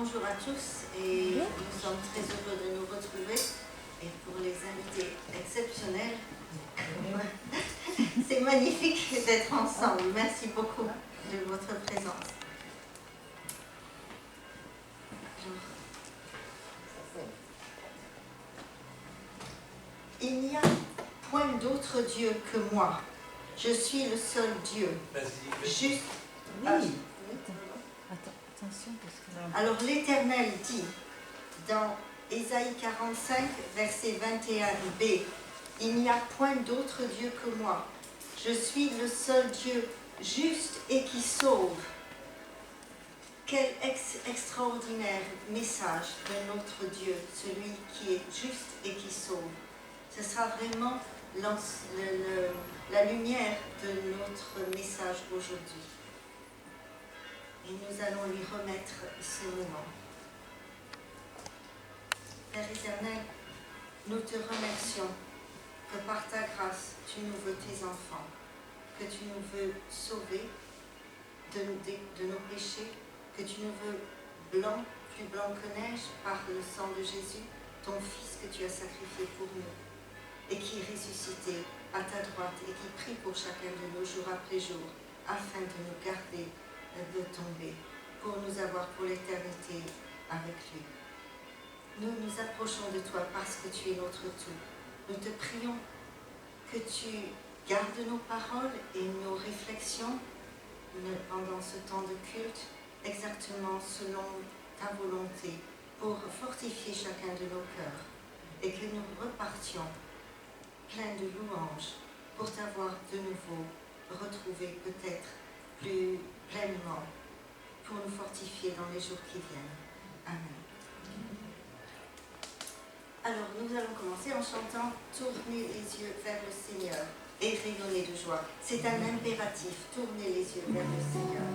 bonjour à tous et nous sommes très heureux de nous retrouver et pour les invités exceptionnels, c'est magnifique d'être ensemble. Merci beaucoup de votre présence. Il n'y a point d'autre Dieu que moi. Je suis le seul Dieu. Juste. Oui. Attention, parce que... Alors l'Éternel dit dans Ésaïe 45, verset 21b, il n'y a point d'autre Dieu que moi. Je suis le seul Dieu juste et qui sauve. Quel extraordinaire message de notre Dieu, celui qui est juste et qui sauve. Ce sera vraiment la lumière de notre message aujourd'hui. Et nous allons lui remettre ce moment. Père éternel, nous te remercions que par ta grâce, tu nous veux tes enfants, que tu nous veux sauver de nos péchés, que tu nous veux blanc, plus blanc que neige, par le sang de Jésus, ton Fils que tu as sacrifié pour nous, et qui est ressuscité à ta droite, et qui prie pour chacun de nous jour après jour, afin de nous garder de tomber, pour nous avoir pour l'éternité avec lui. Nous nous approchons de toi parce que tu es notre tout. Nous te prions que tu gardes nos paroles et nos réflexions pendant ce temps de culte, exactement selon ta volonté, pour fortifier chacun de nos cœurs et que nous repartions pleins de louanges pour t'avoir de nouveau retrouvé peut-être plus pleinement pour nous fortifier dans les jours qui viennent. Amen. Alors, nous allons commencer en chantant « Tournez les yeux vers le Seigneur et rayonnez de joie ». C'est un impératif, tournez les yeux vers le Seigneur.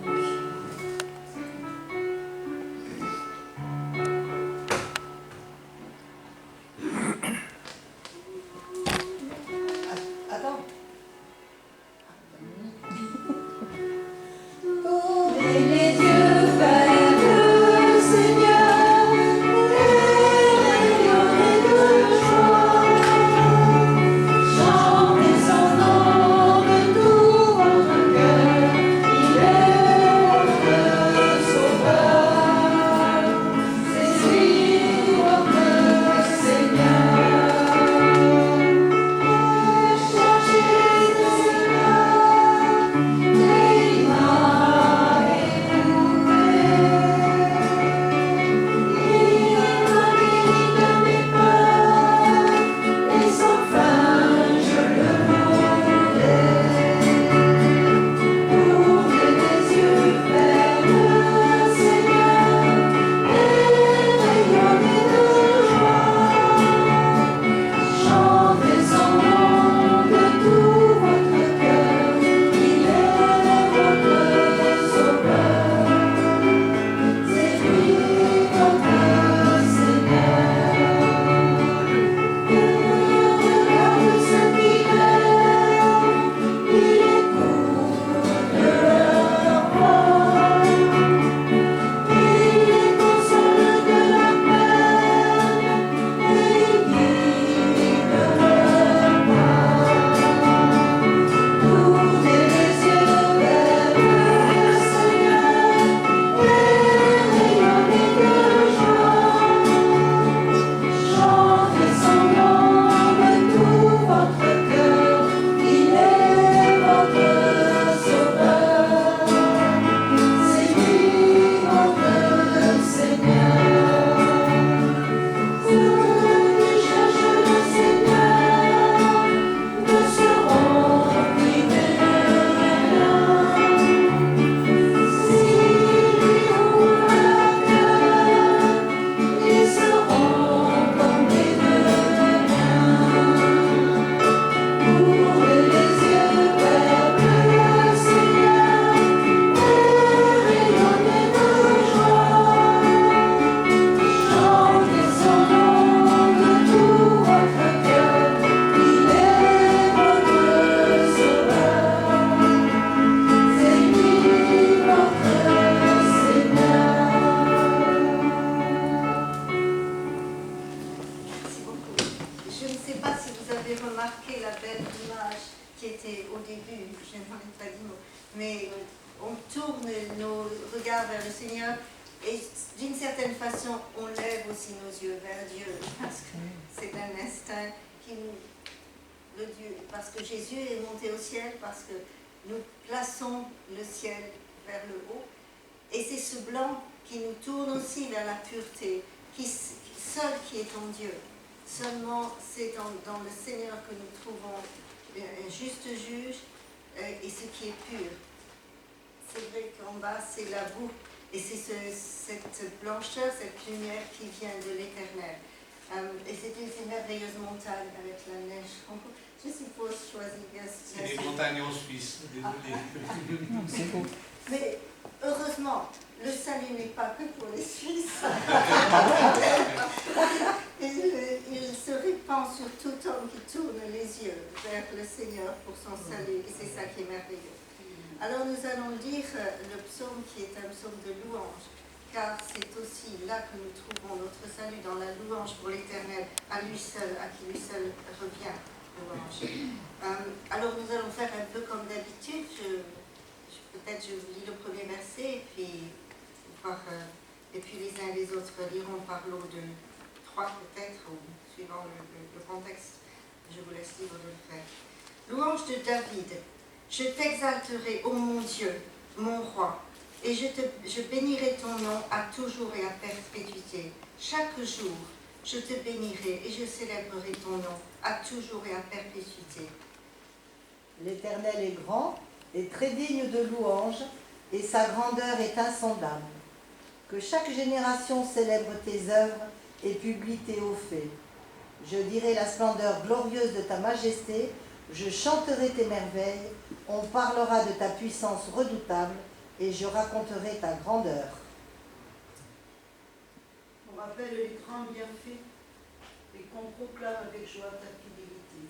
Chantez son nom de tout votre cœur, il est tourne nos regards vers le Seigneur et d'une certaine façon, on lève aussi nos yeux vers Dieu parce que c'est un instinct qui nous... parce que Jésus est monté au ciel, parce que nous plaçons le ciel vers le haut. Et c'est ce blanc qui nous tourne aussi vers la pureté, seul qui est en Dieu. Seulement, c'est dans le Seigneur que nous trouvons un juste juge et ce qui est pur. C'est vrai qu'en bas, c'est la boue. Et c'est cette blancheur, cette lumière qui vient de l'Éternel. Et c'est une merveilleuse montagne avec la neige. Je suppose choisir bien. C'est les montagnes en Suisse, désolé. C'est beau. Mais heureusement, le salut n'est pas que pour les Suisses. Il se répand sur tout homme qui tourne les yeux vers le Seigneur pour son salut. Et c'est ça qui est merveilleux. Alors nous allons lire le psaume qui est un psaume de louange, car c'est aussi là que nous trouvons notre salut, dans la louange pour l'Éternel, à lui seul, à qui lui seul revient louange. Alors nous allons faire un peu comme d'habitude. Peut-être je lis le premier verset et puis les uns et les autres liront par l'eau de 3 peut-être, ou suivant le contexte. Je vous laisse libre de le faire. Louange de David. Je t'exalterai, ô mon Dieu, mon roi, et je bénirai ton nom à toujours et à perpétuité. Chaque jour, je te bénirai et je célébrerai ton nom à toujours et à perpétuité. L'Éternel est grand et très digne de louange, et sa grandeur est insondable. Que chaque génération célèbre tes œuvres et publie tes hauts faits. Je dirai la splendeur glorieuse de ta majesté, je chanterai tes merveilles, on parlera de ta puissance redoutable, et je raconterai ta grandeur. On rappelle les grands bienfaits et qu'on proclame avec joie ta fidélité.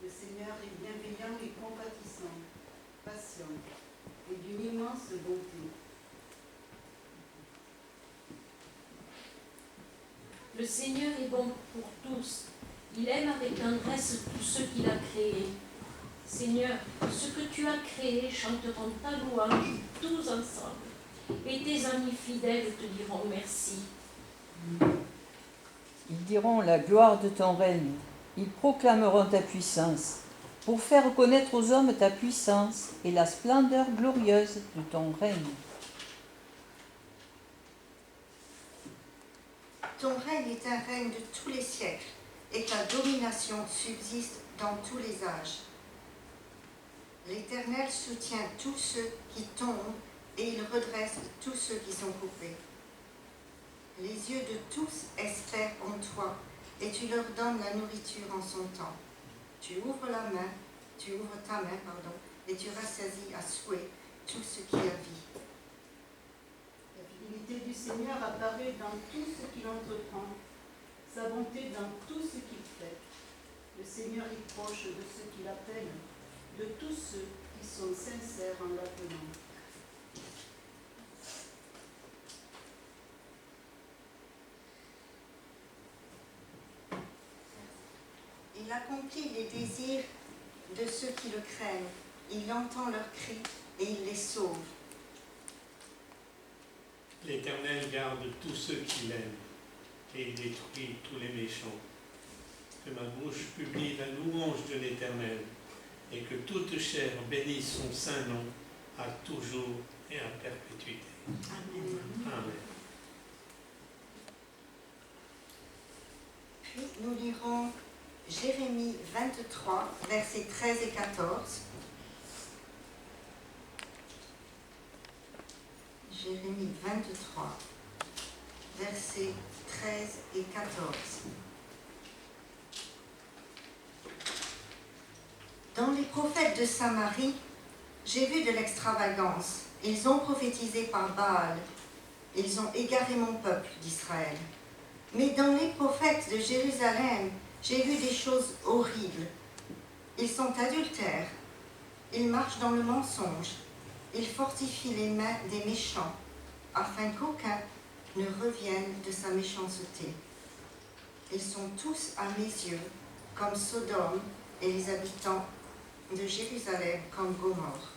Le Seigneur est bienveillant et compatissant, patient et d'une immense bonté. Le Seigneur est bon pour tous. Il aime avec tendresse tous ceux qu'il a créés. Seigneur, ce que tu as créé chanteront ta louange tous ensemble. Et tes amis fidèles te diront merci. Ils diront la gloire de ton règne. Ils proclameront ta puissance, pour faire connaître aux hommes ta puissance et la splendeur glorieuse de ton règne. Ton règne est un règne de tous les siècles, et ta domination subsiste dans tous les âges. L'Éternel soutient tous ceux qui tombent, et il redresse tous ceux qui sont coupés. Les yeux de tous espèrent en toi, et tu leur donnes la nourriture en son temps. Tu ouvres ta main, et tu rassasies à souhait tout ce qui a vie. La fidélité du Seigneur apparaît dans tout ce qu'il entreprend, sa bonté dans tout ce qu'il fait. Le Seigneur est proche de ceux qui l'appellent, de tous ceux qui sont sincères en l'appelant. Il accomplit les désirs de ceux qui le craignent. Il entend leurs cris et il les sauve. L'Éternel garde tous ceux qui l'aiment et détruit tous les méchants. Que ma bouche publie la louange de l'Éternel et que toute chair bénisse son saint nom à toujours et à perpétuité. Amen. Amen. Puis nous lirons Jérémie 23, versets 13 et 14. Jérémie 23, versets 13 et 14. Dans les prophètes de Samarie, j'ai vu de l'extravagance. Ils ont prophétisé par Baal. Ils ont égaré mon peuple d'Israël. Mais dans les prophètes de Jérusalem, j'ai vu des choses horribles. Ils sont adultères. Ils marchent dans le mensonge. Ils fortifient les mains des méchants, afin qu'aucun ne revienne de sa méchanceté. Ils sont tous à mes yeux comme Sodome et les habitants de Jérusalem comme Gomorrhe.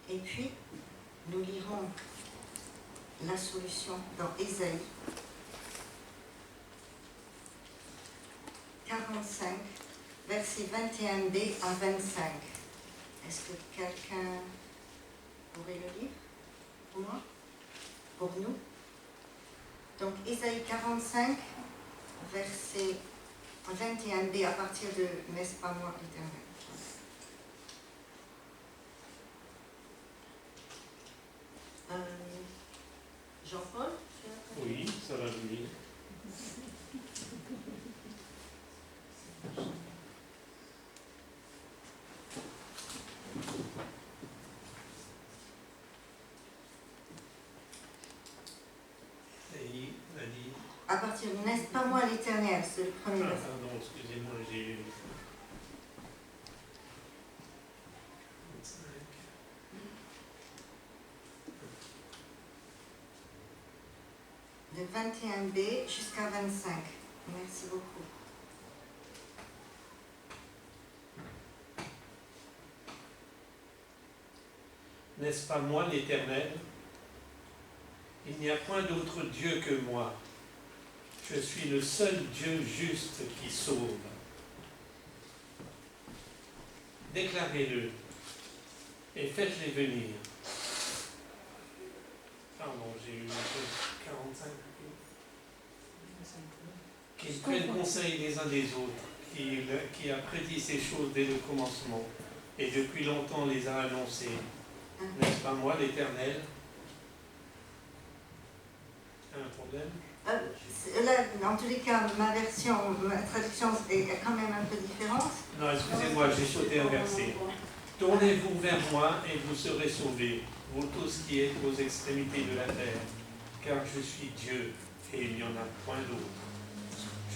Et puis, nous lirons la solution dans Ésaïe 45, versets 21b à 25. Est-ce que quelqu'un pourrait le lire pour moi? Pour nous? Donc, Ésaïe 45, verset 21b à partir de « N'est-ce pas moi, l'Éternel » Jean-Paul? Oui, ça va venir. Et il a dit... À partir de « N'est-ce pas moi, l'Éternel » c'est le premier Ah, verset. pardon, excusez-moi, j'ai eu... 25. De 21b jusqu'à 25. Merci beaucoup. N'est-ce pas moi l'Éternel? Il n'y a point d'autre Dieu que moi. Je suis le seul Dieu juste qui sauve. Déclarez-le et faites-les venir. Pardon, j'ai eu 45. Qu'ils prennent conseil les uns des autres, qui a prédit ces choses dès le commencement, et depuis longtemps les a annoncées. N'est-ce pas moi l'Éternel? Un problème? Là, dans tous les cas, ma traduction est quand même un peu différente. Non, excusez-moi, j'ai sauté un verset. Tournez-vous vers moi et vous serez sauvés, vous tous qui êtes aux extrémités de la terre, car je suis Dieu et il n'y en a point d'autre.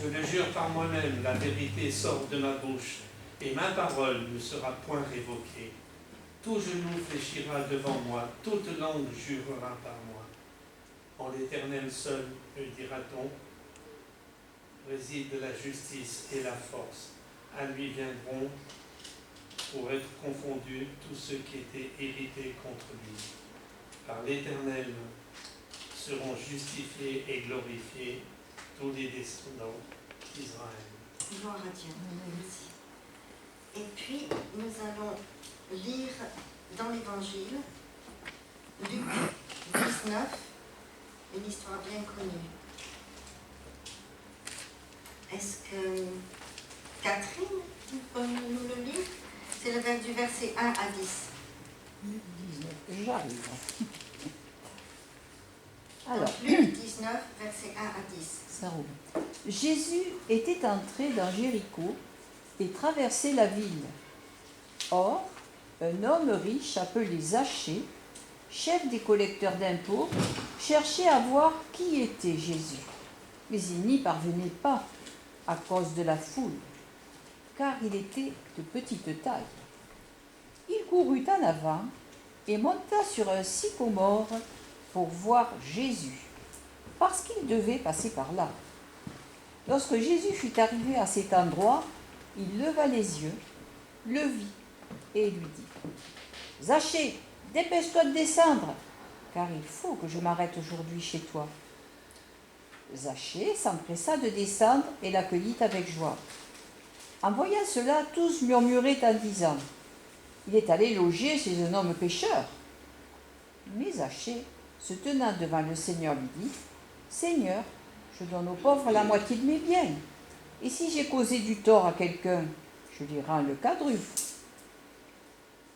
Je le jure par moi-même, la vérité sort de ma bouche et ma parole ne sera point révoquée. Tout genou fléchira devant moi, toute langue jurera par moi. En l'Éternel seul, me dira-t-on, réside la justice et la force. À lui viendront pour être confondus tous ceux qui étaient irrités contre lui. Par l'Éternel seront justifiés et glorifiés tous les descendants d'Israël. Gloire à Dieu. Merci. Et puis, nous allons lire dans l'Évangile, Luc 19, une histoire bien connue. Est-ce que Catherine peut nous le lire? C'est le vers du verset 1 à 10. J'arrive. Alors, Donc, Luc 19, verset 1 à 10. ça roule. Jésus était entré dans Jéricho et traversait la ville. Or, un homme riche appelé Zachée, chef des collecteurs d'impôts, cherchait à voir qui était Jésus. Mais il n'y parvenait pas à cause de la foule, car il était de petite taille. Il courut en avant et monta sur un sycomore pour voir Jésus, parce qu'il devait passer par là. Lorsque Jésus fut arrivé à cet endroit, il leva les yeux, le vit et lui dit « Zachée, dépêche-toi de descendre, car il faut que je m'arrête aujourd'hui chez toi. » Zachée s'empressa de descendre et l'accueillit avec joie. En voyant cela, tous murmuraient en disant « Il est allé loger chez un homme pécheur. » Mais Zachée, se tenant devant le Seigneur, lui dit « Seigneur, je donne aux pauvres la moitié de mes biens. Et si j'ai causé du tort à quelqu'un, je lui rends le quadruple. »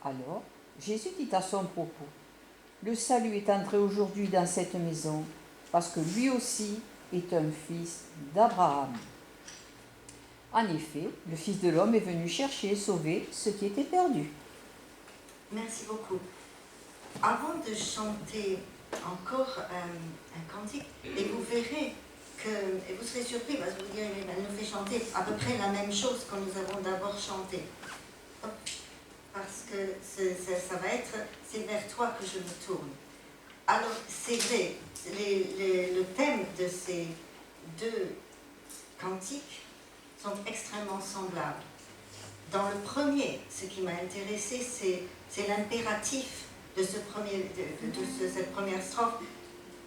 Alors, Jésus dit à son propos « Le salut est entré aujourd'hui dans cette maison, parce que lui aussi est un fils d'Abraham. » En effet, le Fils de l'homme est venu chercher et sauver ce qui était perdu. Merci beaucoup. Avant de chanter encore un cantique, et vous verrez que, et vous serez surpris parce que vous direz, elle nous fait chanter à peu près la même chose que nous avons d'abord chanté. Parce que ça va être, c'est vers toi que je me tourne. Alors, c'est vrai, le thème de ces deux cantiques sont extrêmement semblables. Dans le premier, ce qui m'a intéressé, c'est l'impératif de cette première strophe,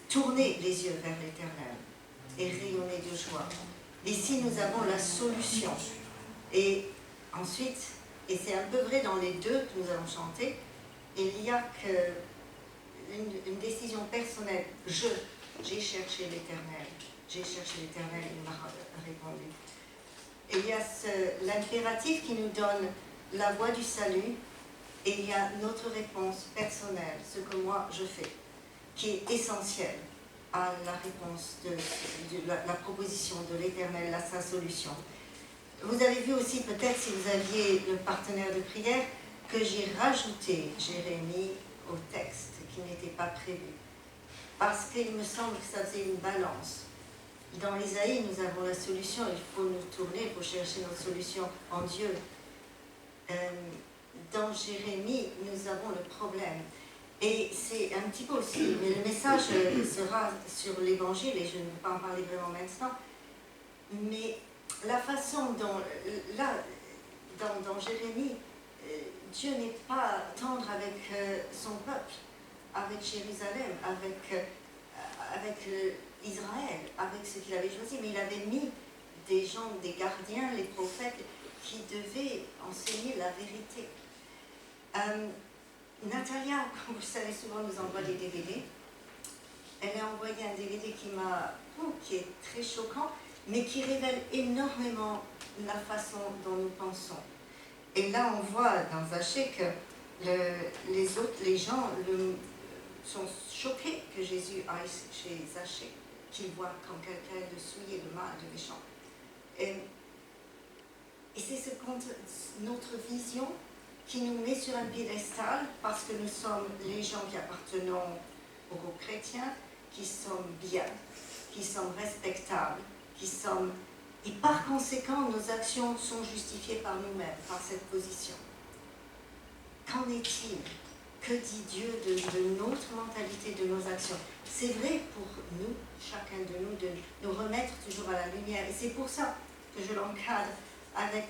tourner les yeux vers l'Éternel et rayonner de joie. Ici, nous avons la solution. Et ensuite, et c'est un peu vrai dans les deux que nous avons chanté, il n'y a qu'une décision personnelle. J'ai cherché l'Éternel. J'ai cherché l'Éternel, il m'a répondu. Et il y a l'impératif qui nous donne la voie du salut, et il y a notre réponse personnelle, ce que moi je fais, qui est essentiel à la réponse de la proposition de l'Éternel, à sa solution. Vous avez vu aussi, peut-être si vous aviez le partenaire de prière, que j'ai rajouté Jérémie au texte qui n'était pas prévu. Parce qu'il me semble que ça faisait une balance. Dans l'Ésaïe, nous avons la solution, il faut nous tourner, il faut chercher notre solution en Dieu. Dans Jérémie, nous avons le problème. Et c'est un petit peu aussi, mais le message sera sur l'Évangile, et je ne vais pas en parler vraiment maintenant, mais la façon dont, là, dans Jérémie, Dieu n'est pas tendre avec son peuple, avec Jérusalem, avec Israël, avec ce qu'il avait choisi, mais il avait mis des gens, des gardiens, les prophètes, qui devaient enseigner la vérité. Natalia, comme vous le savez, souvent nous envoie des DVD. Elle a envoyé un DVD qui est très choquant, mais qui révèle énormément la façon dont nous pensons. Et là, on voit dans Zachée que les gens sont choqués que Jésus aille chez Zachée, qu'il voit comme quelqu'un de souillé, de mal, de méchant. Et c'est notre vision qui nous met sur un piédestal parce que nous sommes les gens qui appartenons aux groupes chrétiens, qui sommes bien, qui sommes respectables, et par conséquent, nos actions sont justifiées par nous-mêmes, par cette position. Qu'en est-il? Que dit Dieu de notre mentalité, de nos actions? C'est vrai pour nous, chacun de nous, de nous remettre toujours à la lumière. Et c'est pour ça que je l'encadre avec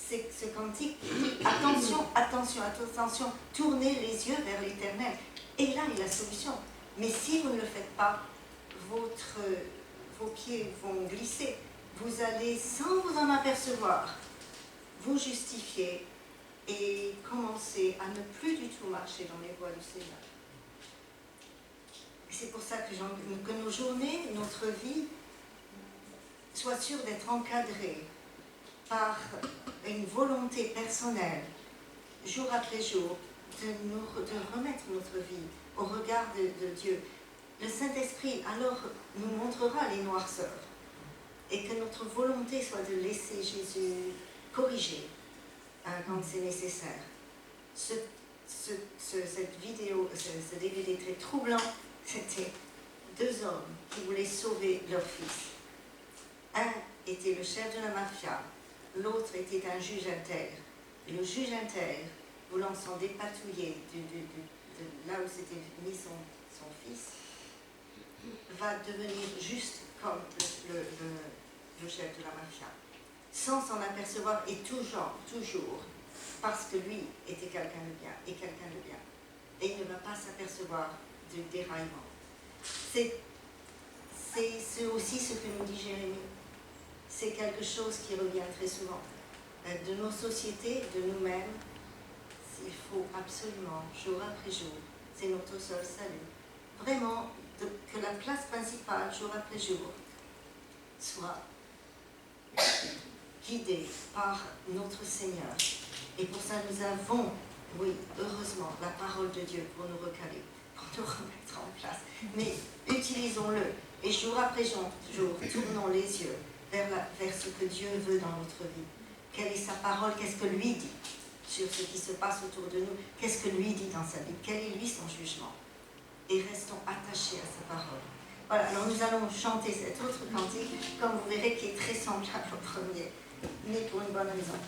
ce cantique. Attention, attention, attention, tournez les yeux vers l'Éternel. Et là est la solution. Mais si vous ne le faites pas, vos pieds vont glisser. Vous allez, sans vous en apercevoir, vous justifier et commencer à ne plus du tout marcher dans les voies du Seigneur. C'est pour ça que nos journées, notre vie, soient sûres d'être encadrées par une volonté personnelle, jour après jour, de remettre notre vie au regard de Dieu. Le Saint-Esprit, alors, nous montrera les noirceurs et que notre volonté soit de laisser Jésus corriger quand c'est nécessaire. Cette vidéo, ce DVD très troublant, c'était deux hommes qui voulaient sauver leur fils. Un était le chef de la mafia, l'autre était un juge intègre. Le juge intègre, voulant s'en dépatouiller de là où s'était mis son fils, va devenir juste comme le chef de la mafia, sans s'en apercevoir et toujours, parce que lui était quelqu'un de bien et quelqu'un de bien. Et il ne va pas s'apercevoir du déraillement. C'est aussi ce que nous dit Jérémie. C'est quelque chose qui revient très souvent. De nos sociétés, de nous-mêmes, il faut absolument, jour après jour, c'est notre seul salut. Vraiment, que la place principale, jour après jour, soit guidée par notre Seigneur. Et pour ça, nous avons, oui, heureusement, la parole de Dieu pour nous recaler, pour nous remettre en place. Mais utilisons-le. Et jour après jour, tournons les yeux vers ce que Dieu veut dans notre vie. Quelle est sa parole? Qu'est-ce que lui dit sur ce qui se passe autour de nous? Qu'est-ce que lui dit dans sa vie? Quel est lui son jugement? Et restons attachés à sa parole. Voilà, alors nous allons chanter cet autre cantique, comme vous verrez, qui est très semblable au premier, mais pour une bonne raison.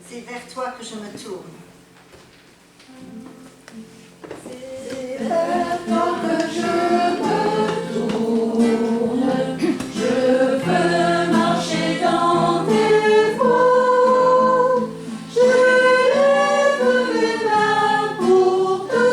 C'est vers toi que je me tourne. C'est vers toi que je me tourne. Je veux marcher dans tes voies. Je lève mes mains pour te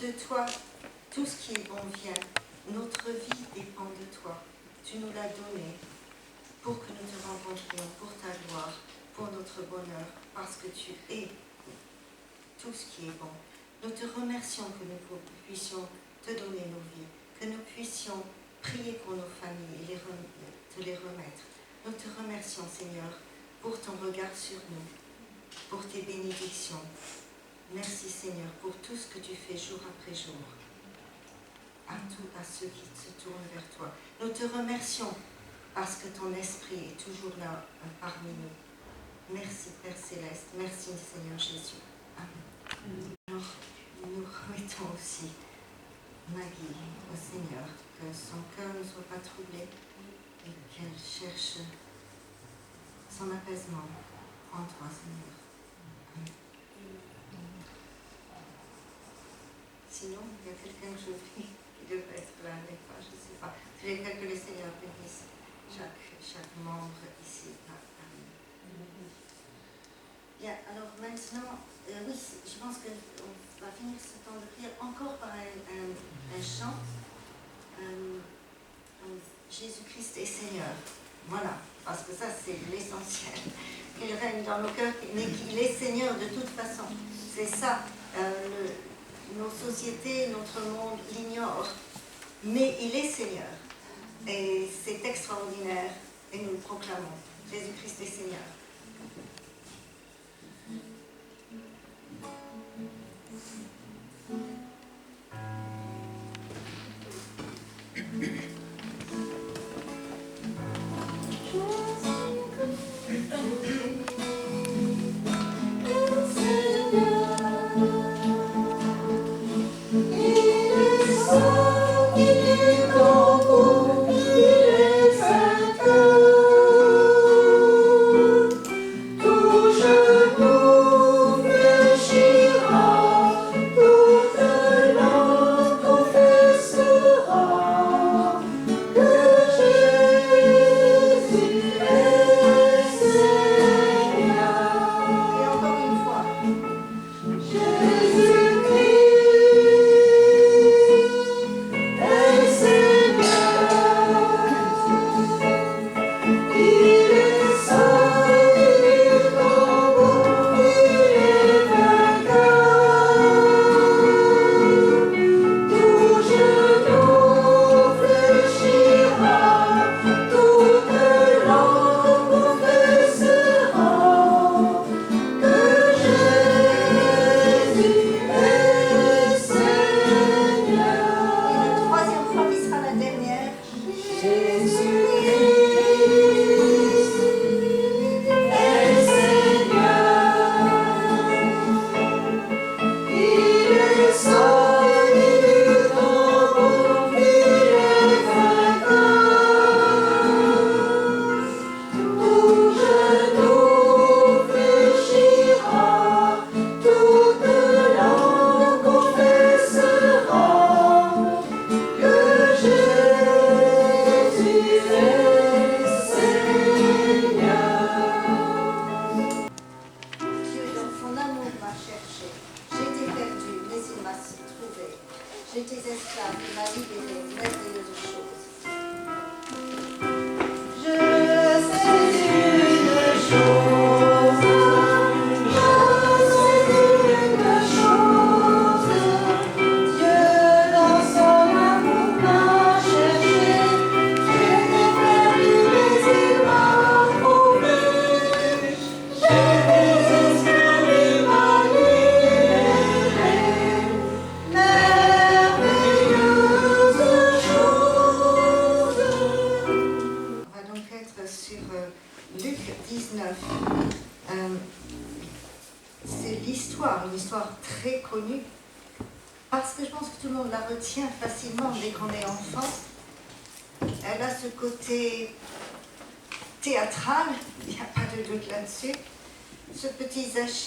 de toi, tout ce qui est bon vient. Notre vie dépend de toi. Tu nous l'as donné pour que nous te rencontrions, pour ta gloire, pour notre bonheur, parce que tu es tout ce qui est bon. Nous te remercions que nous puissions te donner nos vies, que nous puissions prier pour nos familles et te les remettre. Nous te remercions, Seigneur, pour ton regard sur nous, pour tes bénédictions. Merci, Seigneur, pour tout ce que tu fais jour après jour. À ceux qui se tournent vers toi. Nous te remercions parce que ton esprit est toujours là parmi nous. Merci, Père Céleste. Merci, Seigneur Jésus. Amen. Alors, nous remettons aussi Maggie au Seigneur, que son cœur ne soit pas troublé et qu'elle cherche son apaisement en toi, Seigneur. Amen. Sinon, il y a quelqu'un que je prie qui devrait être là avec toi, je ne sais pas. J'espère que le Seigneur bénisse chaque membre ici. Amen. Bien, alors maintenant, oui, je pense qu'on va finir ce temps de prière encore par un chant. Jésus-Christ est Seigneur. Voilà, parce que ça c'est l'essentiel. Qu'il règne dans nos cœurs, mais qu'il est Seigneur de toute façon. C'est ça. Nos sociétés, notre monde l'ignorent, mais il est Seigneur. Et c'est extraordinaire, et nous le proclamons. Jésus-Christ est Seigneur.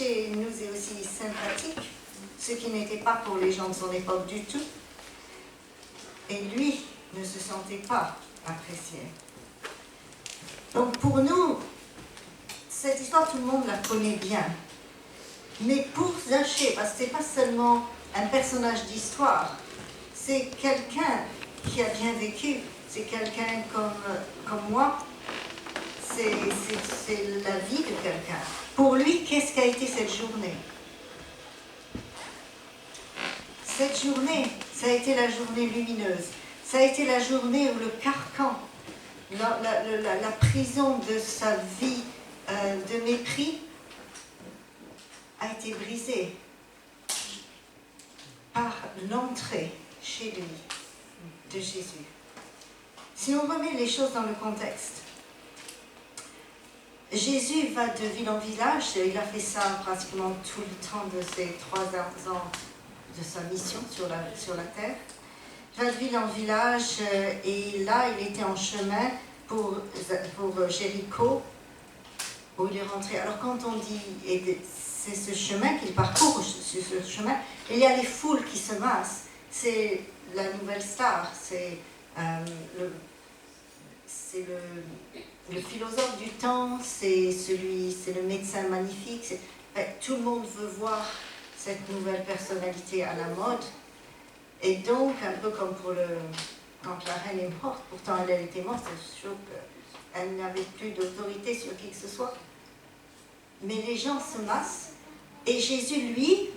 Nous est aussi sympathique, ce qui n'était pas pour les gens de son époque du tout. Et lui ne se sentait pas apprécié. Donc pour nous, cette histoire, tout le monde la connaît bien. Mais pour Zachée, parce que ce n'est pas seulement un personnage d'histoire. C'est quelqu'un qui a bien vécu. C'est quelqu'un comme moi. C'est la vie de quelqu'un. Pour lui, qu'est-ce qu'a été cette journée? Cette journée, ça a été la journée lumineuse. Ça a été la journée où le carcan, la prison de sa vie de mépris a été brisée par l'entrée chez lui de Jésus. Si on remet les choses dans le contexte, Jésus va de ville en village, il a fait ça pratiquement tout le temps de ses 3 ans de sa mission sur la terre. Il va de ville en village et là il était en chemin pour Jéricho où il est rentré. Alors quand on dit, c'est ce chemin qu'il parcourt, sur ce chemin, il y a les foules qui se massent. C'est la nouvelle star, c'est le philosophe du temps, c'est le médecin magnifique. Tout le monde veut voir cette nouvelle personnalité à la mode. Et donc, un peu comme quand la reine est morte, pourtant elle était morte, c'est sûr qu'elle n'avait plus d'autorité sur qui que ce soit. Mais les gens se massent et Jésus, lui,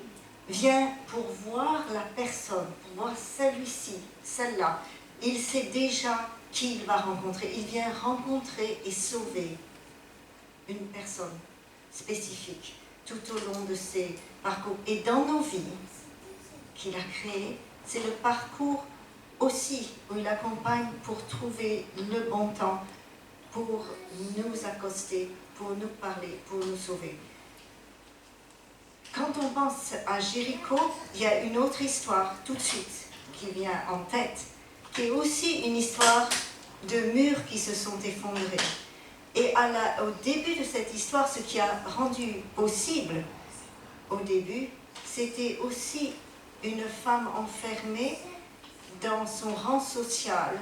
vient pour voir la personne, pour voir celui-ci, celle-là. Il sait déjà qui il va rencontrer. Il vient rencontrer et sauver une personne spécifique tout au long de ses parcours. Et dans nos vies qu'il a créées, c'est le parcours aussi où il accompagne pour trouver le bon temps, pour nous accoster, pour nous parler, pour nous sauver. Quand on pense à Jéricho, il y a une autre histoire tout de suite qui vient en tête, qui est aussi une histoire de murs qui se sont effondrés. Et au début de cette histoire, ce qui a rendu possible au début, c'était aussi une femme enfermée dans son rang social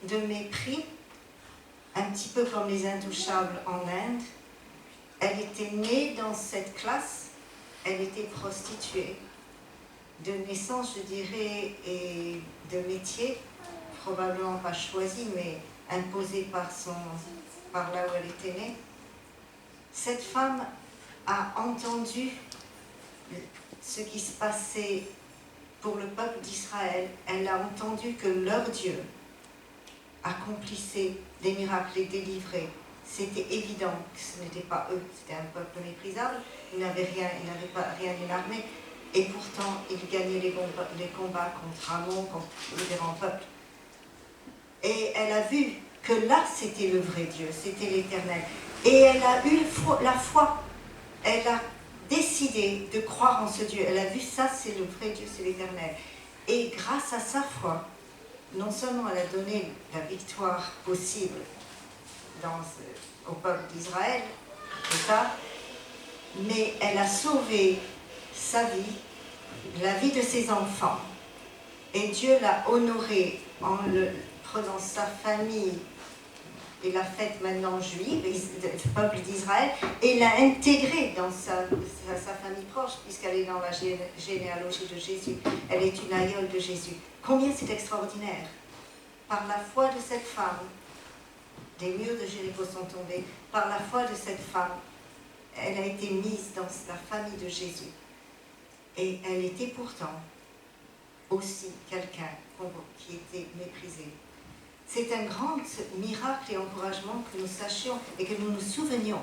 de mépris, un petit peu comme les intouchables en Inde. Elle était née dans cette classe, elle était prostituée, de naissance, je dirais, et de métier, probablement pas choisi, mais imposé par là où elle était née. Cette femme a entendu ce qui se passait pour le peuple d'Israël. Elle a entendu que leur Dieu accomplissait des miracles, les délivrait. C'était évident que ce n'était pas eux, c'était un peuple méprisable. Ils n'avaient rien d'une armée. Et pourtant, ils gagnaient les combats contre Amon, contre les différents peuples. Et elle a vu que là, c'était le vrai Dieu, c'était l'Éternel. Et elle a eu la foi. Elle a décidé de croire en ce Dieu. Elle a vu ça, c'est le vrai Dieu, c'est l'Éternel. Et grâce à sa foi, non seulement elle a donné la victoire possible au peuple d'Israël, mais elle a sauvé sa vie, la vie de ses enfants. Et Dieu l'a honorée en le prenant sa famille et la fête maintenant juive, le peuple d'Israël, et l'a intégrée dans sa famille proche, puisqu'elle est dans la généalogie de Jésus. Elle est une aïeule de Jésus. Combien c'est extraordinaire! Par la foi de cette femme, les murs de Jéricho sont tombés. Par la foi de cette femme, elle a été mise dans la famille de Jésus. Et elle était pourtant aussi quelqu'un qui était méprisé. C'est un grand miracle et encouragement que nous sachions et que nous nous souvenions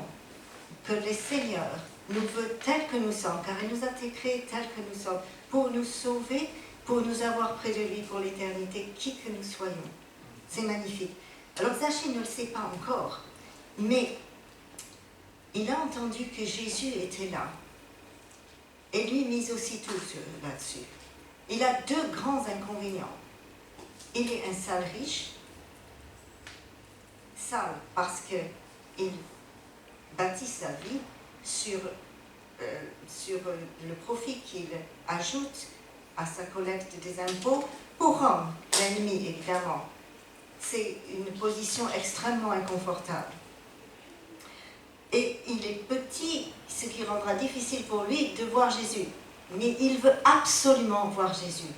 que le Seigneur nous veut tels que nous sommes, car il nous a créés tels que nous sommes, pour nous sauver, pour nous avoir près de lui pour l'éternité, qui que nous soyons. C'est magnifique. Alors Zachée ne le sait pas encore, mais il a entendu que Jésus était là. Et lui mise aussitôt là-dessus. Il a 2 grands inconvénients. Il est un sale riche, sale parce qu'il bâtit sa vie sur le profit qu'il ajoute à sa collecte des impôts pour Rome, l'ennemi évidemment. C'est une position extrêmement inconfortable. Et il est petit, ce qui rendra difficile pour lui de voir Jésus. mais il veut absolument voir Jésus.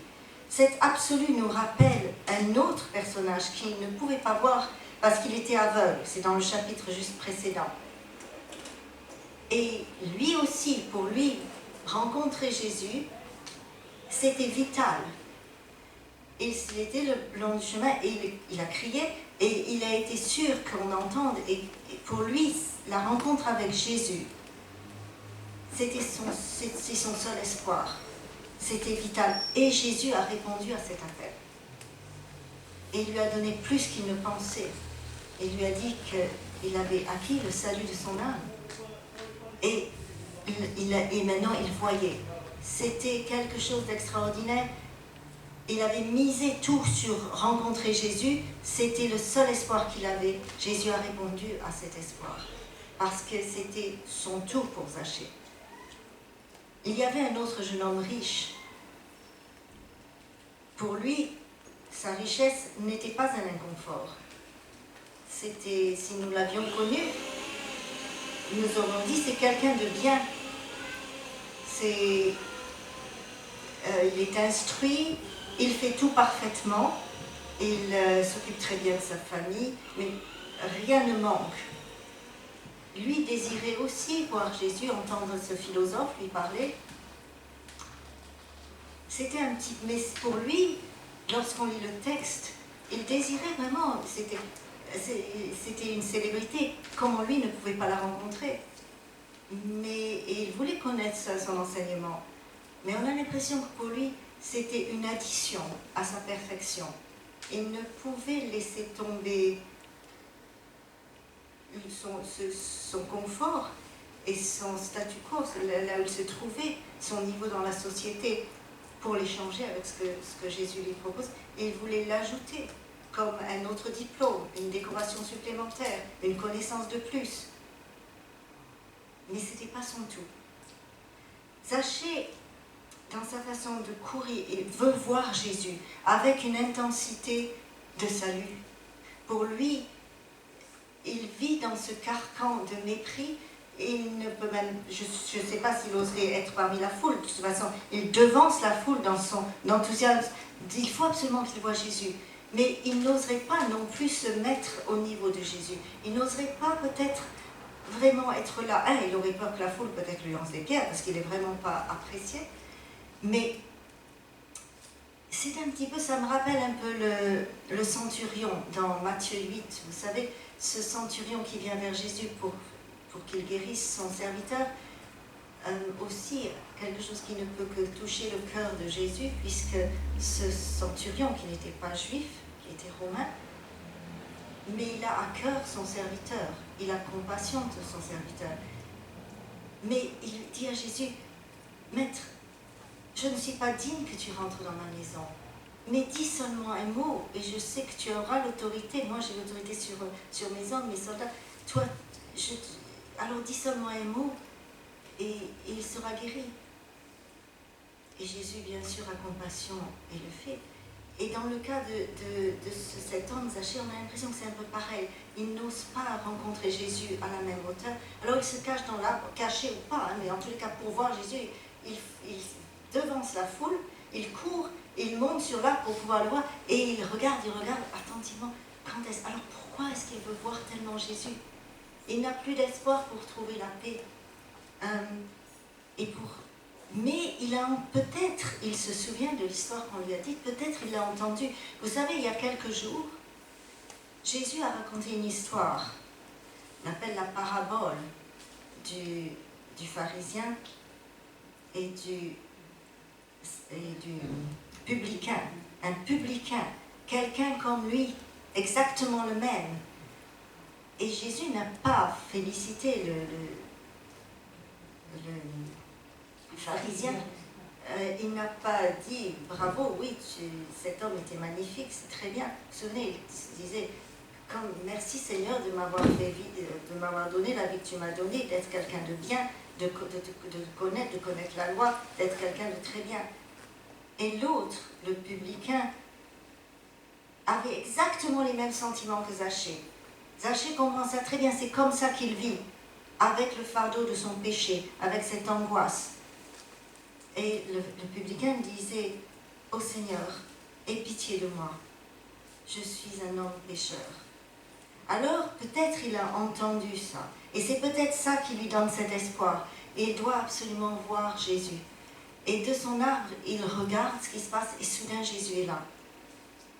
Cet absolu nous rappelle un autre personnage qui ne pouvait pas voir parce qu'il était aveugle. C'est dans le chapitre juste précédent. Et lui aussi, pour lui, rencontrer Jésus, c'était vital. Il était le long du chemin et il a crié et il a été sûr qu'on entende. Et pour lui, la rencontre avec Jésus, c'était son seul espoir. C'était vital. Et Jésus a répondu à cet appel. Et il lui a donné plus qu'il ne pensait. Il lui a dit qu'il avait acquis le salut de son âme. Et maintenant, il voyait. C'était quelque chose d'extraordinaire. Il avait misé tout sur rencontrer Jésus. C'était le seul espoir qu'il avait. Jésus a répondu à cet espoir. Parce que c'était son tout pour Zachée. Il y avait un autre jeune homme riche. Pour lui, sa richesse n'était pas un inconfort. C'était, si nous l'avions connu, nous aurions dit c'est quelqu'un de bien. Il est instruit, il fait tout parfaitement, il s'occupe très bien de sa famille, mais rien ne manque. Lui désirait aussi voir Jésus, entendre ce philosophe lui parler. C'était un petit... Mais pour lui, lorsqu'on lit le texte, il désirait vraiment... C'était une célébrité. Comment lui ne pouvait pas la rencontrer? Mais il voulait connaître son enseignement. Mais on a l'impression que pour lui, c'était une addition à sa perfection. Il ne pouvait laisser tomber son confort et son statu quo, là où il se trouvait, son niveau dans la société, pour l'échanger avec ce que Jésus lui propose. Et il voulait l'ajouter comme un autre diplôme, une décoration supplémentaire, une connaissance de plus. Mais ce n'était pas son tout. Zachée, dans sa façon de courir, il veut voir Jésus avec une intensité de salut. Pour lui, il vit dans ce carcan de mépris et il ne peut même, je ne sais pas s'il oserait être parmi la foule, de toute façon, il devance la foule dans son enthousiasme. Il faut absolument qu'il voie Jésus. Mais il n'oserait pas non plus se mettre au niveau de Jésus. Il n'oserait pas peut-être vraiment être là. Il aurait peur que la foule peut-être lui lance des pierres parce qu'il n'est vraiment pas apprécié. Mais c'est un petit peu, ça me rappelle un peu le centurion dans Matthieu 8. Vous savez, ce centurion qui vient vers Jésus pour qu'il guérisse son serviteur. Aussi, quelque chose qui ne peut que toucher le cœur de Jésus, puisque ce centurion, qui n'était pas juif, qui était romain, mais il a à cœur son serviteur, il a compassion de son serviteur. Mais il dit à Jésus, Maître, je ne suis pas digne que tu rentres dans ma maison, mais dis seulement un mot, et je sais que tu auras l'autorité. Moi, j'ai l'autorité sur mes hommes, mes soldats. Toi, alors dis seulement un mot, et il sera guéri. Et Jésus, bien sûr, a compassion et le fait. Et dans le cas de cet homme, Zachée, on a l'impression que c'est un peu pareil. Il n'ose pas rencontrer Jésus à la même hauteur. Alors il se cache dans l'arbre, caché ou pas, mais en tous les cas, pour voir Jésus, il devance la foule, il court, il monte sur l'arbre pour pouvoir le voir, et il regarde attentivement. Alors pourquoi est-ce qu'il veut voir tellement Jésus? Il n'a plus d'espoir pour trouver la paix. Mais peut-être, il se souvient de l'histoire qu'on lui a dite, peut-être il l'a entendu. Vous savez, il y a quelques jours, Jésus a raconté une histoire. On appelle la parabole du pharisien et du publicain. Un publicain, quelqu'un comme lui, exactement le même. Et Jésus n'a pas félicité le pharisien. Il n'a pas dit bravo, oui, cet homme était magnifique, c'est très bien. Vous vous souvenez, il disait merci Seigneur de m'avoir donné la vie que tu m'as donnée, d'être quelqu'un de bien, de connaître la loi, d'être quelqu'un de très bien. Et l'autre, le publicain, avait exactement les mêmes sentiments que Zachée. Zachée comprend ça très bien, c'est comme ça qu'il vit, avec le fardeau de son péché, avec cette angoisse. Et le publicain disait au Seigneur, aie pitié de moi, je suis un homme pécheur. Alors peut-être il a entendu ça, et c'est peut-être ça qui lui donne cet espoir. Et il doit absolument voir Jésus. Et de son arbre, il regarde ce qui se passe, et soudain Jésus est là.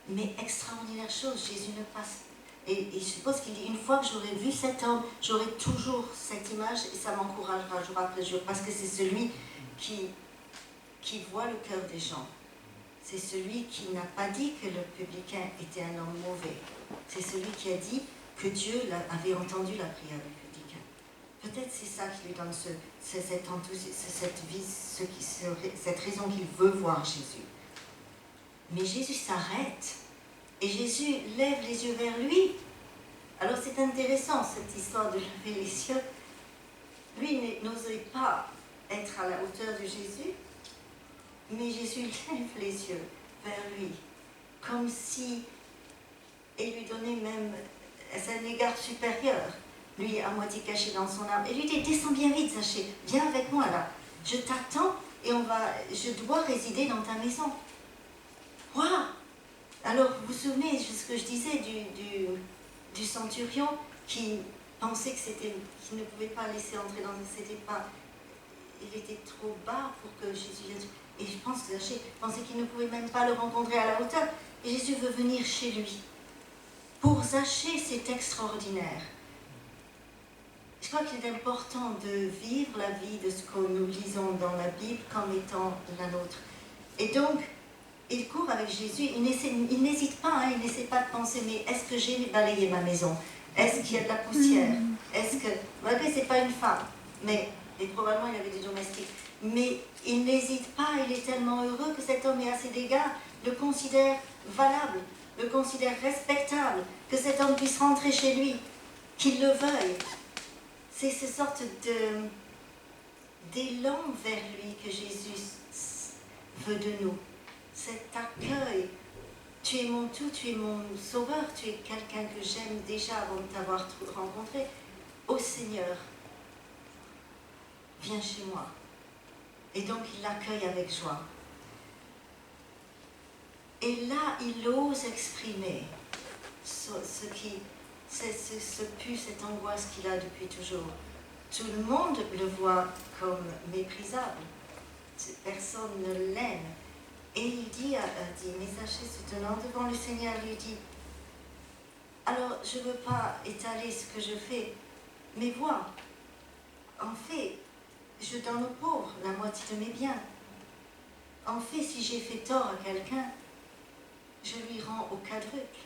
Mais extraordinaire chose, Jésus ne passe. Et je suppose qu'il dit, une fois que j'aurai vu cet homme, j'aurai toujours cette image, et ça m'encouragera jour après jour, parce que c'est celui qui voit le cœur des gens. C'est celui qui n'a pas dit que le publicain était un homme mauvais. C'est celui qui a dit que Dieu avait entendu la prière du publicain. Peut-être c'est ça qui lui donne cet enthousiasme, cette raison qu'il veut voir Jésus. Mais Jésus s'arrête et Jésus lève les yeux vers lui. Alors c'est intéressant cette histoire de lever les yeux. Lui n'osait pas être à la hauteur de Jésus, mais Jésus lève les yeux vers lui, comme si il lui donnait même un égard supérieur. Lui, à moitié caché dans son arbre. Et lui dit, descends bien vite, Zachée, viens avec moi là. Je t'attends et je dois résider dans ta maison. Waouh! Alors, vous vous souvenez de ce que je disais du centurion qui pensait qu'il ne pouvait pas laisser entrer dans il était trop bas pour que Jésus vienne. Et je pense que Zachée pensait qu'il ne pouvait même pas le rencontrer à la hauteur. Et Jésus veut venir chez lui. Pour Zachée, c'est extraordinaire. Je crois qu'il est important de vivre la vie de ce que nous lisons dans la Bible comme étant la nôtre. Et donc, il court avec Jésus, il n'hésite pas, il n'essaie pas de penser, mais est-ce que j'ai balayé ma maison? Est-ce qu'il y a de la poussière? Est-ce que... Malgré c'est pas une femme, et probablement il avait des domestiques. Mais il n'hésite pas, il est tellement heureux que cet homme ait assez d'égards, le considère valable, le considère respectable, que cet homme puisse rentrer chez lui, qu'il le veuille. C'est cette sorte d'élan vers lui que Jésus veut de nous. Cet accueil. Tu es mon tout, tu es mon sauveur, tu es quelqu'un que j'aime déjà avant de t'avoir rencontré. Ô Seigneur, viens chez moi. Et donc il l'accueille avec joie. Et là, il ose exprimer cette angoisse qu'il a depuis toujours. Tout le monde le voit comme méprisable. Personne ne l'aime. Et il dit, mais Zachée se tenant devant le Seigneur, lui dit, alors je ne veux pas étaler ce que je fais, mais vois, en fait, je donne aux pauvres la moitié de mes biens. En fait, si j'ai fait tort à quelqu'un, je lui rends au quadruple.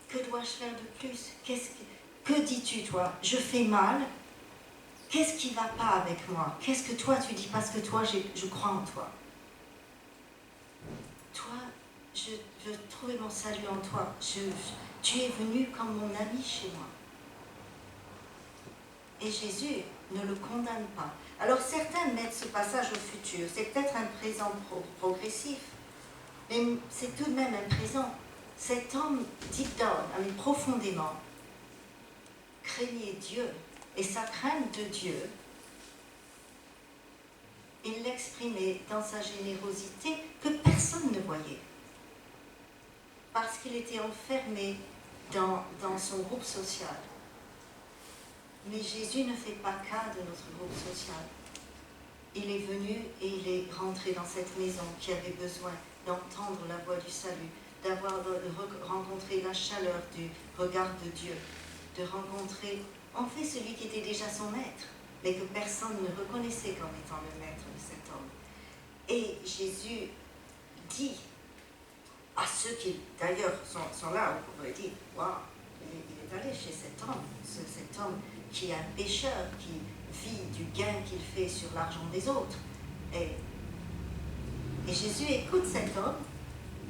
Que dois-je faire de plus? Que dis-tu, toi? Je fais mal. Qu'est-ce qui ne va pas avec moi? Qu'est-ce que toi tu dis? Parce que toi, je crois en toi. Toi, je veux trouver mon salut en toi. Tu es venu comme mon ami chez moi. Et Jésus ne le condamne pas. Alors certains mettent ce passage au futur. C'est peut-être un présent progressif, mais c'est tout de même un présent. Cet homme, deep down, profondément, craignait Dieu. Et sa crainte de Dieu, il l'exprimait dans sa générosité que personne ne voyait. Parce qu'il était enfermé dans son groupe social. Mais Jésus ne fait pas cas de notre groupe social. Il est venu et il est rentré dans cette maison qui avait besoin d'entendre la voix du salut, de rencontrer la chaleur du regard de Dieu, de rencontrer en fait celui qui était déjà son maître, mais que personne ne reconnaissait comme étant le maître de cet homme. Et Jésus dit à ceux qui d'ailleurs sont là, on pourrait dire, waouh, il est allé chez cet homme qui est un pécheur, qui vit du gain qu'il fait sur l'argent des autres. Et Jésus écoute cet homme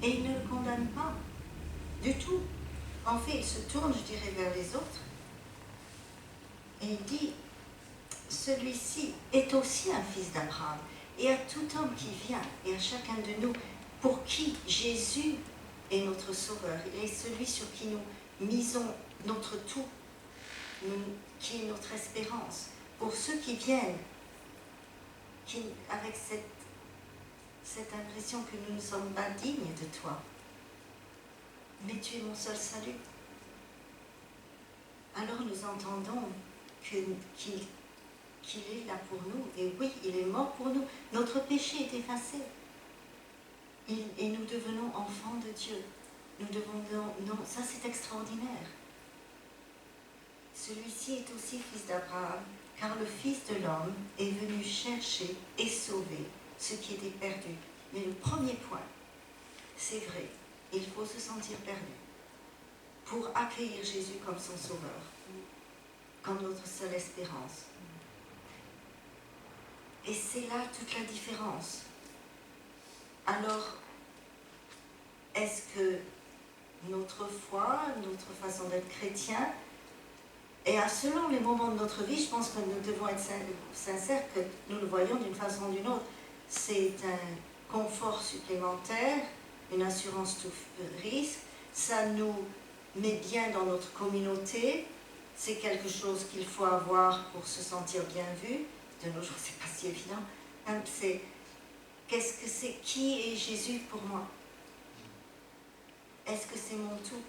et il ne le condamne pas du tout. En fait, il se tourne, je dirais, vers les autres et il dit, celui-ci est aussi un fils d'Abraham. Et à tout homme qui vient, et à chacun de nous, pour qui Jésus est notre sauveur, il est celui sur qui nous misons notre tout, qui est notre espérance. Pour ceux qui viennent avec cette impression que nous ne sommes pas dignes de toi. Mais tu es mon seul salut. Alors nous entendons qu'il est là pour nous. Et oui, il est mort pour nous. Notre péché est effacé. Et nous devenons enfants de Dieu. Nous devenons... Non, ça c'est extraordinaire. Celui-ci est aussi fils d'Abraham, car le Fils de l'homme est venu chercher et sauver ce qui était perdu. Mais le premier point, c'est vrai, il faut se sentir perdu pour accueillir Jésus comme son sauveur, comme notre seule espérance. Et c'est là toute la différence. Alors, est-ce que notre foi, notre façon d'être chrétien, et selon les moments de notre vie, je pense que nous devons être sincères, que nous le voyons d'une façon ou d'une autre, c'est un confort supplémentaire, une assurance tout risque, ça nous met bien dans notre communauté, c'est quelque chose qu'il faut avoir pour se sentir bien vu. De nos jours, c'est pas si évident. C'est qu'est-ce que c'est, qui est Jésus pour moi? Est-ce que c'est mon tout?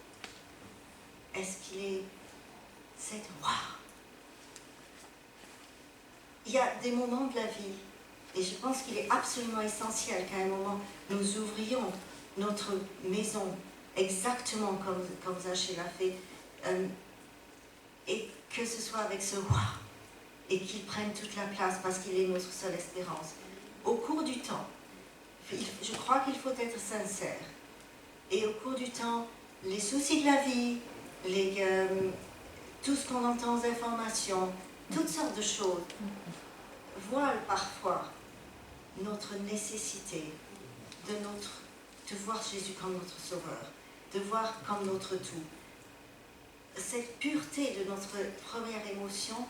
Est-ce qu'il est cette waouh? Il y a des moments de la vie, et je pense qu'il est absolument essentiel qu'à un moment nous ouvrions notre maison exactement comme Zachée l'a fait, et que ce soit avec ce waouh, et qu'il prenne toute la place parce qu'il est notre seule espérance. Au cours du temps, je crois qu'il faut être sincère. Et au cours du temps, les soucis de la vie, tout ce qu'on entend aux informations, toutes sortes de choses, voilent parfois notre nécessité de voir Jésus comme notre sauveur, de voir comme notre tout. Cette pureté de notre première émotion,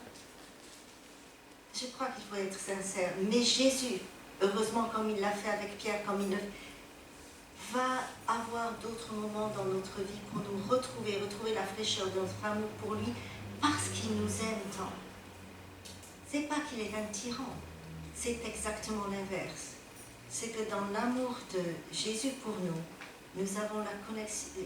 je crois qu'il faut être sincère. Mais Jésus, heureusement comme il l'a fait avec Pierre, comme il le va avoir d'autres moments dans notre vie pour nous retrouver la fraîcheur de notre amour pour lui, parce qu'il nous aime tant. C'est pas qu'il est un tyran, c'est exactement l'inverse. C'est que dans l'amour de Jésus pour nous, nous avons la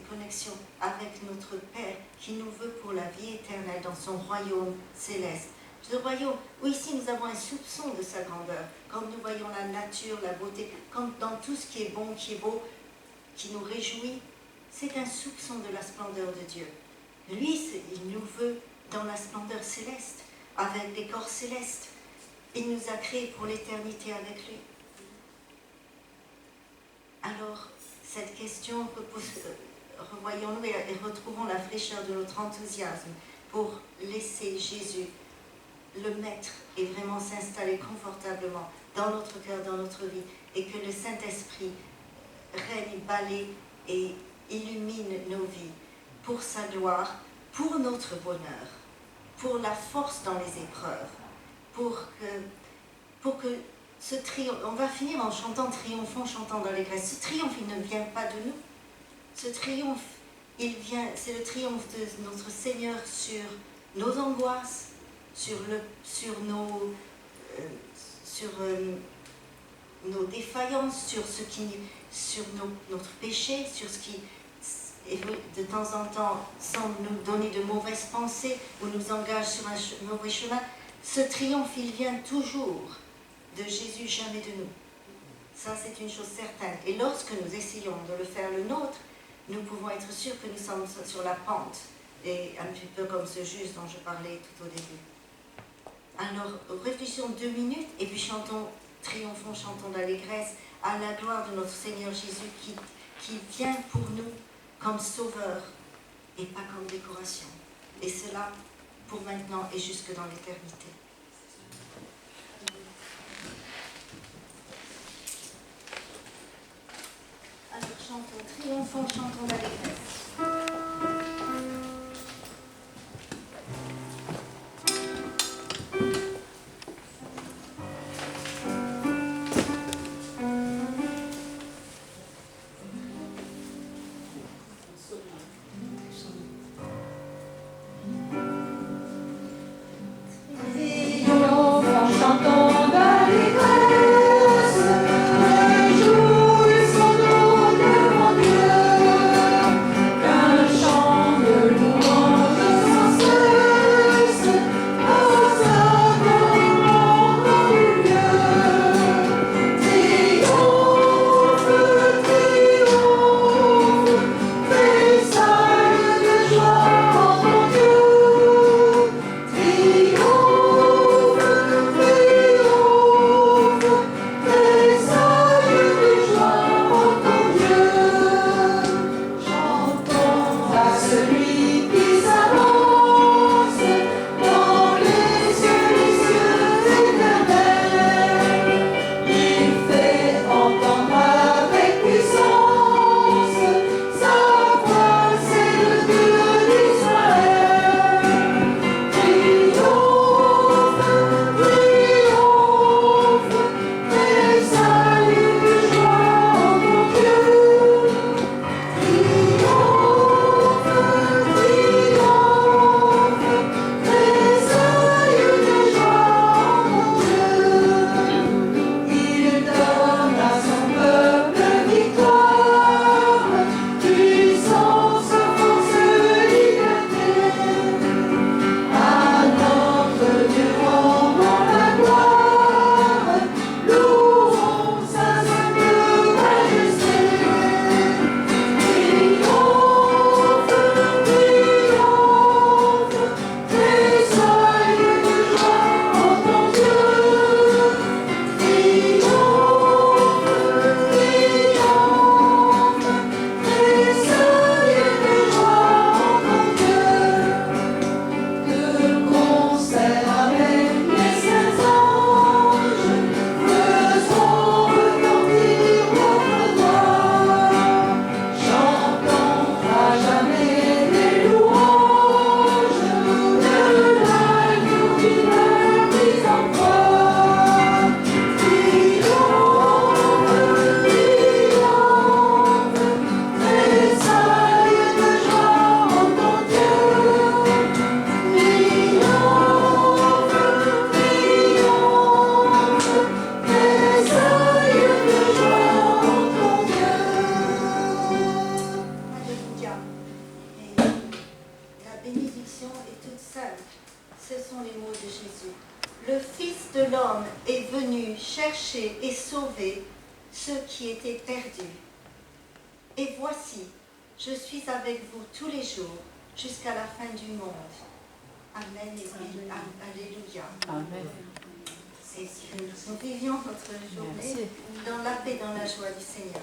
connexion avec notre Père qui nous veut pour la vie éternelle dans son royaume céleste. Ce royaume où ici nous avons un soupçon de sa grandeur, comme nous voyons la nature, la beauté, comme dans tout ce qui est bon, qui est beau, qui nous réjouit, c'est un soupçon de la splendeur de Dieu. Lui, il nous veut dans la splendeur céleste, avec des corps célestes. Il nous a créés pour l'éternité avec lui. Alors, cette question, revoyons-nous et retrouvons la fraîcheur de notre enthousiasme pour laisser Jésus, le Maître, et vraiment s'installer confortablement dans notre cœur, dans notre vie, et que le Saint-Esprit règne, balaye et illumine nos vies pour sa gloire, pour notre bonheur, pour la force dans les épreuves, pour que ce triomphe, on va finir en chantant triomphant, chantant d'allégresse. Ce triomphe, il ne vient pas de nous. Ce triomphe, il vient, c'est le triomphe de notre Seigneur sur nos angoisses, sur nos défaillances, sur notre péché, sur ce qui, de temps en temps, semble nous donner de mauvaises pensées ou nous engage sur un mauvais chemin. Ce triomphe, il vient toujours de Jésus, jamais de nous. Ça, c'est une chose certaine. Et lorsque nous essayons de le faire le nôtre, nous pouvons être sûrs que nous sommes sur la pente, et un petit peu comme ce juste dont je parlais tout au début. Alors, réfléchissons 2 minutes et puis chantons, triomphons, chantons d'allégresse à la gloire de notre Seigneur Jésus qui vient pour nous comme sauveur et pas comme décoration. Et cela pour maintenant et jusque dans l'éternité. Alors chantons, triomphons, chantons d'allégresse. Triomphons, chantons d'allégresse. chercher et sauver ceux qui étaient perdus. Et voici, je suis avec vous tous les jours jusqu'à la fin du monde. Amen et Alléluia. Amen. Et que nous vivions notre journée Merci. dans la paix, dans la joie du Seigneur.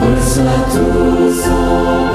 Reçois tout son